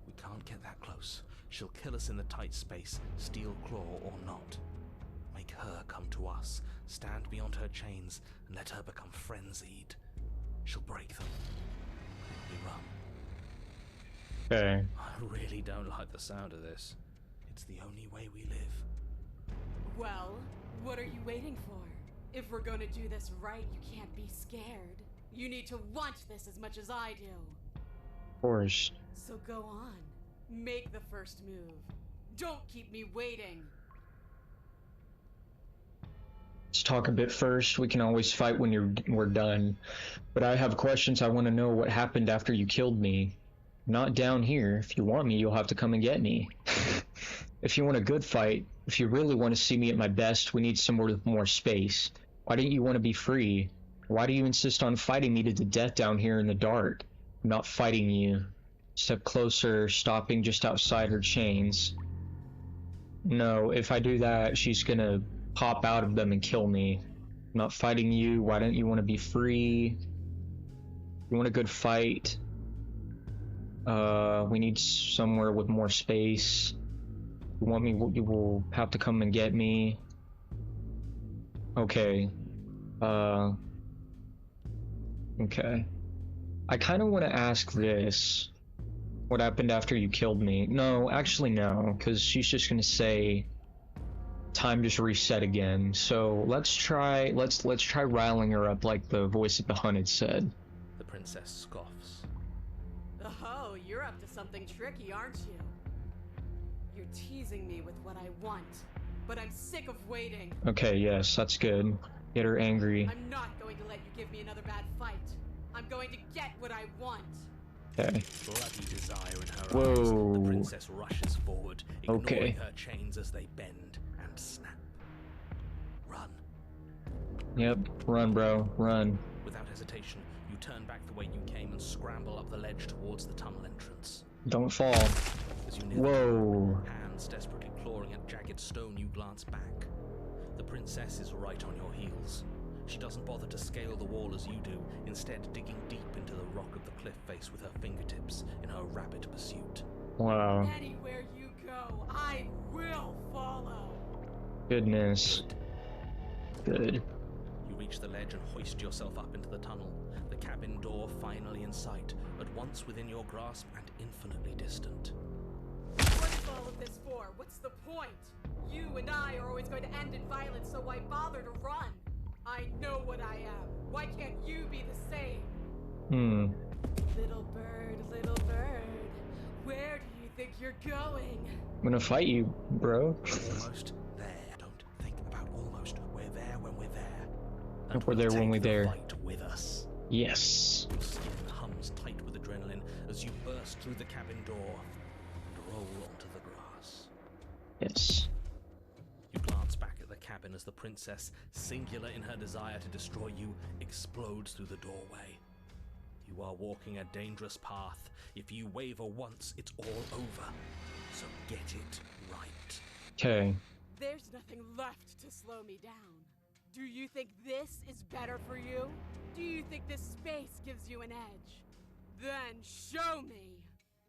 We can't get that close. She'll kill us in the tight space, steel claw or not. Make her come to us, stand beyond her chains, and let her become frenzied. She'll break them. We run.
Okay.
I really don't like the sound of this. It's the only way we live.
Well, what are you waiting for? If we're gonna do this right, you can't be scared. You need to want this as much as I do.
Of course.
So go on. Make the first move. Don't keep me waiting.
Let's talk a bit first. We can always fight when we're done. But I have questions. I want to know what happened after you killed me. Not down here. If you want me, you'll have to come and get me. If you want a good fight, if you really want to see me at my best, we need somewhere with more space. Why don't you want to be free? Why do you insist on fighting me to the death down here in the dark? I'm not fighting you. Step closer, stopping just outside her chains. No, if I do that, she's gonna pop out of them and kill me. I'm not fighting you. Why don't you want to be free? You want a good fight? We need somewhere with more space. You want me? You will have to come and get me. Okay. Okay. I kind of want to ask this. What happened after you killed me? No, actually no, because she's just gonna say time just reset again. So let's try riling her up like the voice of the hunt had said.
The princess scoffs.
Oh, you're up to something tricky, aren't you? You're teasing me with what I want, but I'm sick of waiting.
Okay, yes, that's good. Get her angry.
I'm not going to let you give me another bad fight. I'm going to get what I want.
Okay.
Bloody desire in her
Whoa.
eyes, the princess rushes forward, ignoring
Okay.
her chains as they bend and snap. Run.
Yep, run, bro, run.
Without hesitation, you turn back the way you came and scramble up the ledge towards the tunnel entrance.
Don't fall.
As you near
Whoa.
the hands desperately clawing at jagged stone, you glance back. The princess is right on your heels. She doesn't bother to scale the wall as you do, instead digging deep into the rock of the cliff face with her fingertips in her rapid pursuit.
Wow.
Anywhere you go, I will follow.
Goodness. Good.
You reach the ledge and hoist yourself up into the tunnel, the cabin door finally in sight, at once within your grasp and infinitely distant.
What is all of this for? What's the point? You and I are always going to end in violence, so why bother to run? I know what I am. Why can't you be the same? Little bird, where do you think you're going?
I'm gonna fight you, bro.
Almost there. Don't think about almost. We're there when we're there. And
We're there
we'll
when
take
we're
the
there.
fight with us.
Yes.
Your skin hums tight with adrenaline as you burst through the cabin door and roll onto the grass.
Yes.
You glance back at the cabin as the princess, singular in her desire to destroy you, explodes through the doorway. You are walking a dangerous path. If you waver once, it's all over. So get it right.
Okay.
There's nothing left to slow me down. Do you think this is better for you? Do you think this space gives you an edge? Then show me!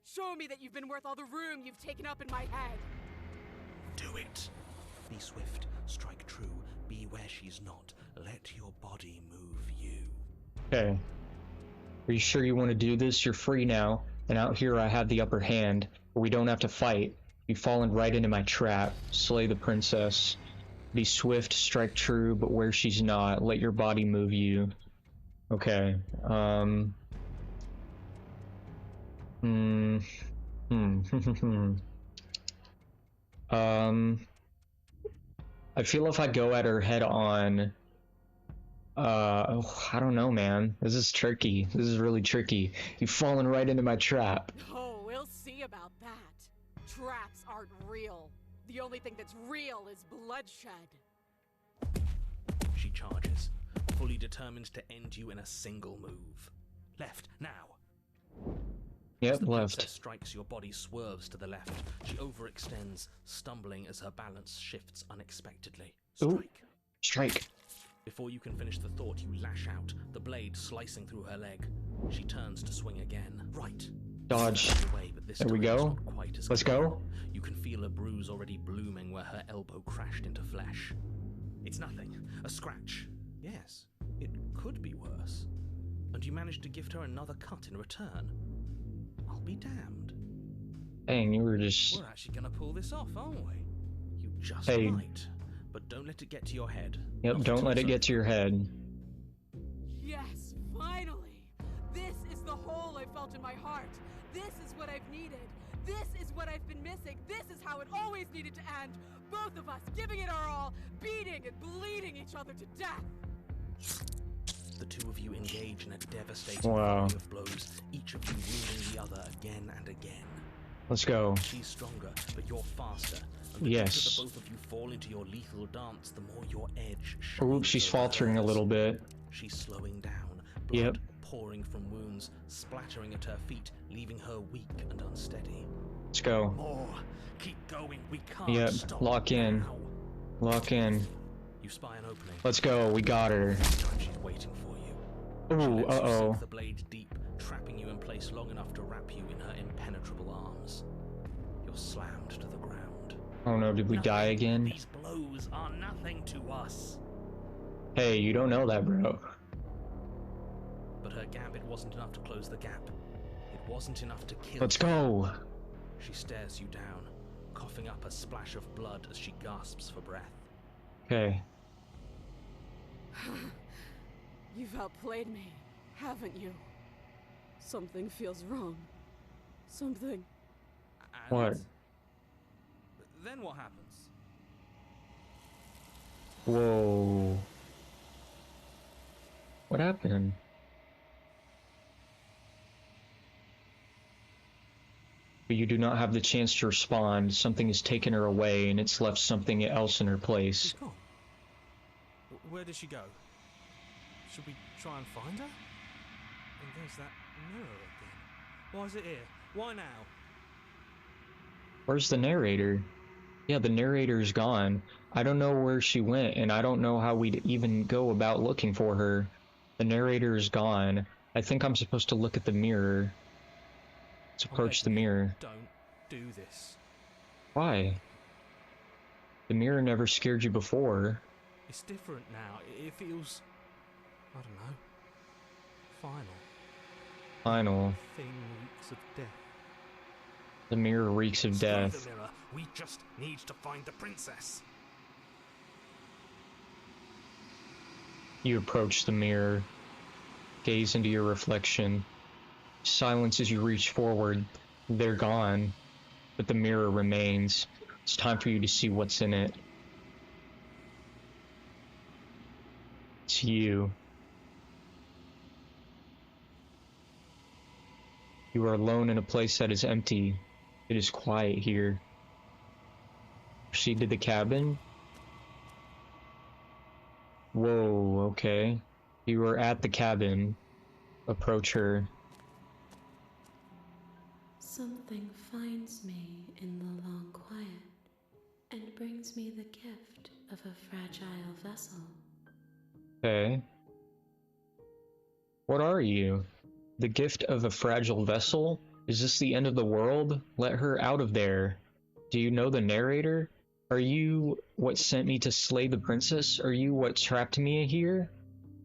Show me that you've been worth all the room you've taken up in my head!
Do it. Be swift, strike true, be where she's not. Let your body move you.
Okay. Are you sure you want to do this? You're free now, and out here I have the upper hand, but we don't have to fight. You've fallen right into my trap. Slay the princess. Be swift, strike true, but where she's not. Let your body move you. Okay. I feel if I go at her head on, I don't know, man. This is tricky. This is really tricky. You've fallen right into my trap.
Oh, we'll see about that. Traps aren't real. The only thing that's real is bloodshed.
She charges, fully determined to end you in a single move. Left, now.
Yep,
As the
left.
princess strikes, your body swerves to the left. She overextends, stumbling as her balance shifts unexpectedly.
Ooh.
Strike.
Strike.
Before you can finish the thought, you lash out, the blade slicing through her leg. She turns to swing again. Right.
Dodge.
Away, but this
There we
time it's
go.
not quite as
Let's
clean.
go.
You can feel a bruise already blooming where her elbow crashed into flesh. It's nothing. A scratch. Yes, it could be worse. And you managed to gift her another cut in return. I'll be damned.
Dang, you were just...
We're actually gonna pull this off, aren't we? You just
Hey.
might. But don't let it get to your head.
Yep,
Not
don't
until
let it
it's
get to your head.
Yes, finally! This is the hole I felt in my heart. This is what I've needed. This is what I've been missing. This is how it always needed to end. Both of us giving it our all, beating and bleeding each other to death.
The two of you engage in a devastating
Wow.
volley of blows, each of you wounding the other again and again.
Let's go.
She's stronger, but you're faster. And the
Yes.
deeper the both of you fall into your lethal dance, the more your edge shines.
Oops, she's
over
faltering a
hers.
little bit.
She's slowing down, blood
Yep.
pouring from wounds, splattering at her feet, leaving her weak and unsteady.
Let's go.
More! Keep going, we can't
Yep,
stop
lock in.
now.
Lock in.
You spy an opening.
Let's go. We got her.
This time she's waiting for you. She
Ooh,
lets you
uh-oh.
sink the blade deep, trapping you in place long enough to wrap you in her impenetrable arms. You're slammed to the ground.
Oh no, did we die again?
These blows are nothing to us.
Hey, you don't know that, bro.
But her gambit wasn't enough to close the gap. It wasn't enough to kill.
Let's go.
She stares you down, coughing up a splash of blood as she gasps for breath.
Okay.
You've outplayed me, haven't you? Something feels wrong. Something.
And
What?
Then what happens?
Whoa. What happened? But you do not have the chance to respond. Something has taken her away, and it's left something else in her place.
She's gone. Where did she go? Should we try and find her? And there's that mirror again. Why is it here? Why now?
Where's the narrator? Yeah, the narrator's gone. I don't know where she went, and I don't know how we'd even go about looking for her. The narrator is gone. I think I'm supposed to look at the mirror. Let's approach the mirror.
Don't do this.
Why? The mirror never scared you before.
It's different now. It feels, I don't know, final.
Final.
Thing reeks of death.
The mirror reeks of
Find
death.
the mirror. We just need to find the princess.
You approach the mirror. Gaze into your reflection. Silence as you reach forward. They're gone, but the mirror remains. It's time for you to see what's in it. It's you. You are alone in a place that is empty. It is quiet here. Proceed to the cabin. Whoa, okay. You are at the cabin. Approach her.
Something finds me in the long quiet and brings me the gift of a fragile vessel.
Okay. What are you? The gift of a fragile vessel? Is this the end of the world? Let her out of there. Do you know the narrator? Are you what sent me to slay the princess? Are you what trapped me here?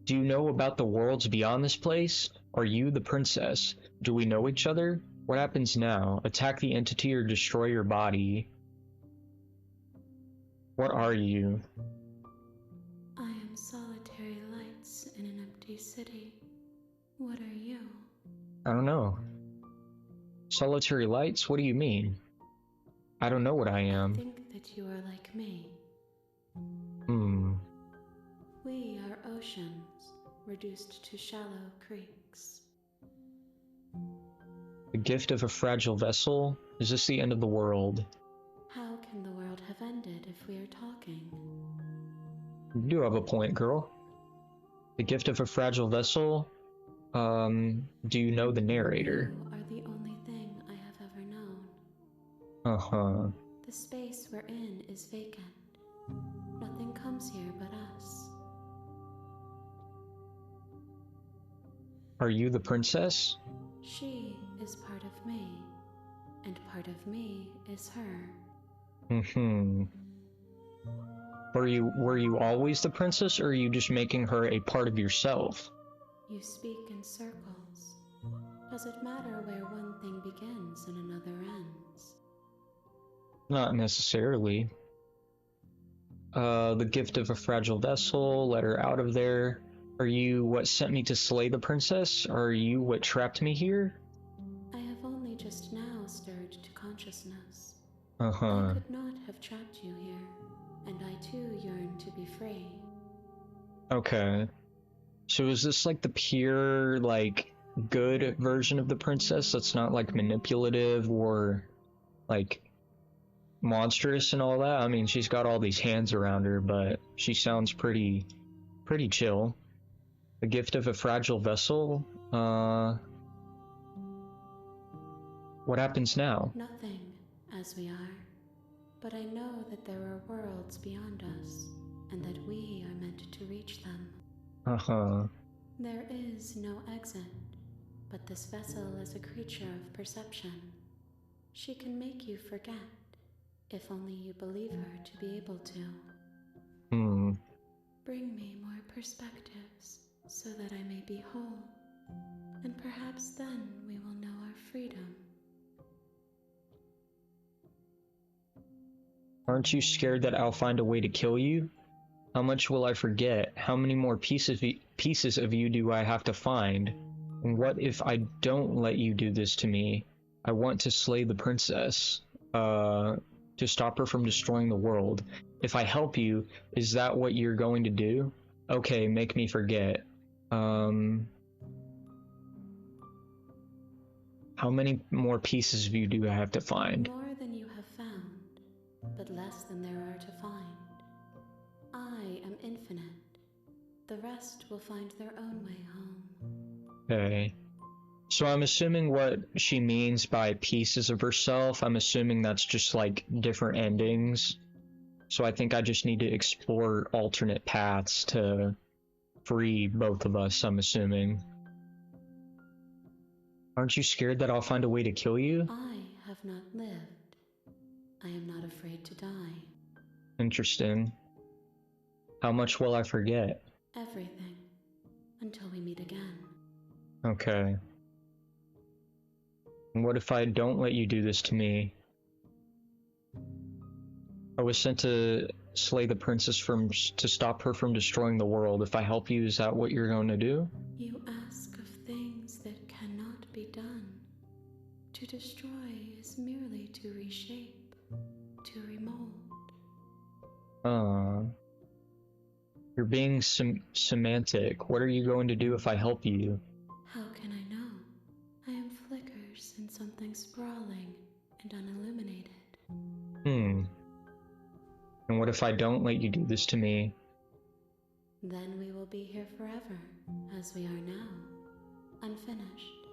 Do you know about the worlds beyond this place? Are you the princess? Do we know each other? What happens now? Attack the entity or destroy your body? What are you?
I am solitary lights in an empty city. What are you?
I don't know. Solitary lights? What do you mean? I don't know what I
I
am.
think that you are like me. We are oceans, reduced to shallow creeks.
The gift of a fragile vessel? Is this the end of the world?
How can the world have ended if we are talking?
You do have a point, girl. The gift of a fragile vessel? Do you know the narrator?
You are the only thing I have ever known.
Uh-huh.
The space we're in is vacant. Nothing comes here but us.
Are you the princess?
She is part of me, and part of me is her.
Were you always the princess, or are you just making her a part of yourself?
You speak in circles. Does it matter where one thing begins and another ends?
Not necessarily. The gift of a fragile vessel, let her out of there. Are you what sent me to slay the princess? Are you what trapped me here?
I have only just now stirred to consciousness.
Uh-huh.
I could not have trapped you here, and I too yearn to be free.
Okay. So is this like the pure, like, good version of the princess that's not like manipulative or like monstrous and all that? I mean, she's got all these hands around her, but she sounds pretty chill. The gift of a fragile vessel? What happens now?
Nothing, as we are. But I know that there are worlds beyond us, and that we are meant to reach them.
Uh-huh.
There is no exit, but this vessel is a creature of perception. She can make you forget, if only you believe her to be able to. Bring me more perspectives, so that I may be whole, and perhaps then we will know our freedom.
Aren't you scared that I'll find a way to kill you? How much will I forget? How many more pieces of you do I have to find? And what if I don't let you do this to me? I want to slay the princess, to stop her from destroying the world. If I help you, is that what you're going to do? Okay, make me forget. How many more pieces of you do I have to find?
More than you have found, but less than there are to find. I am infinite. The rest will find their own way home.
Okay. So I'm assuming what she means by pieces of herself, I'm assuming that's just like different endings. So I think I just need to explore alternate paths to free both of us, I'm assuming. Aren't you scared that I'll find a way to kill you?
I have not lived. I am not afraid to die.
Interesting. How much will I forget?
Everything. Until we meet again.
Okay. And what if I don't let you do this to me? I was sent to slay the princess to stop her from destroying the world. If I help you, is that what you're going to do?
You ask of things that cannot be done. To destroy is merely to reshape, to remold.
You're being semantic. What are you going to do if I help you?
How can I know? I am flickers in something sprawling and unilluminated.
And what if I don't let you do this to me?
Then we will be here forever, as we are now. Unfinished,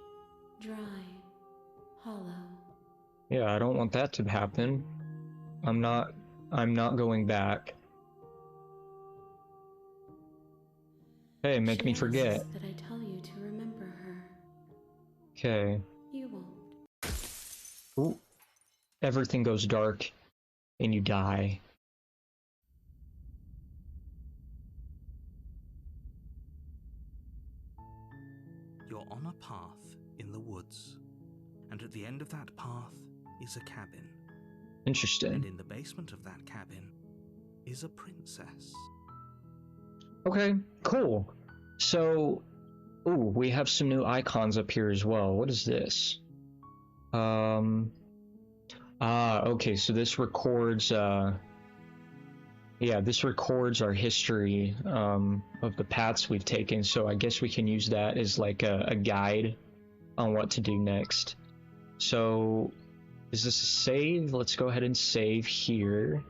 dry, hollow.
Yeah, I don't want that to happen. I'm not going back. Hey, make me forget.
She asks that I tell you to remember her.
Okay.
You won't.
Ooh. Everything goes dark, and you die.
on a path in the woods, and at the end of that path is a cabin.
Interesting.
And in the basement of that cabin is a princess.
Okay, cool. So, ooh, we have some new icons up here as well. What is this? Okay, so this records, this records our history, of the paths we've taken, so I guess we can use that as like a guide on what to do next. So, is this a save? Let's go ahead and save here.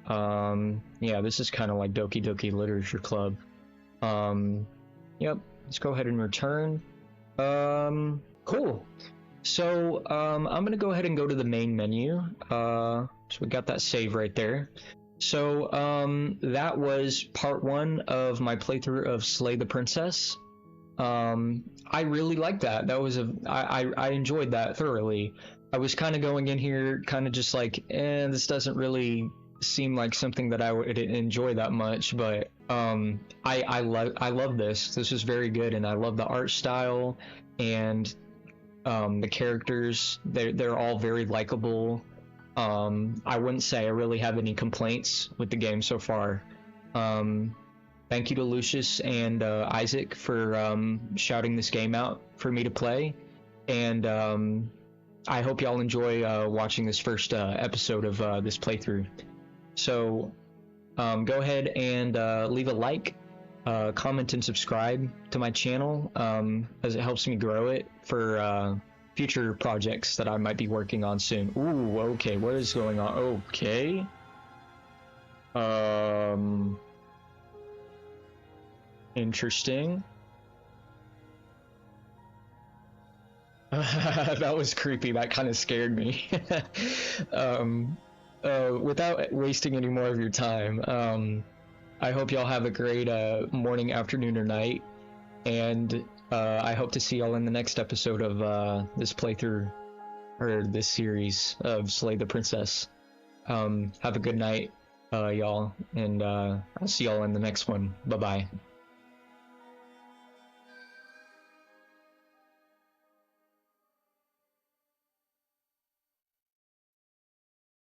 Yeah, this is kind of like Doki Doki Literature Club. Yep, let's go ahead and return. Cool. So, I'm gonna go ahead and go to the main menu. So we got that save right there. So, that was part 1 of my playthrough of Slay the Princess. I really liked that. That was I enjoyed that thoroughly. I was kind of going in here kind of just like, this doesn't really seem like something that I would enjoy that much, but I love this. This is very good, and I love the art style and the characters. They're all very likable. I wouldn't say I really have any complaints with the game so far. Thank you to Lucius and Isaac for shouting this game out for me to play, and I hope y'all enjoy watching this first episode of this playthrough. So go ahead and leave a like, comment, and subscribe to my channel, as it helps me grow it for future projects that I might be working on soon. Ooh, okay, what is going on? Okay. Interesting. That was creepy. That kind of scared me. Without wasting any more of your time, I hope y'all have a great morning, afternoon, or night, and I hope to see y'all in the next episode of this playthrough, or this series of Slay the Princess. Have a good night, y'all, and I'll see y'all in the next one. Bye-bye.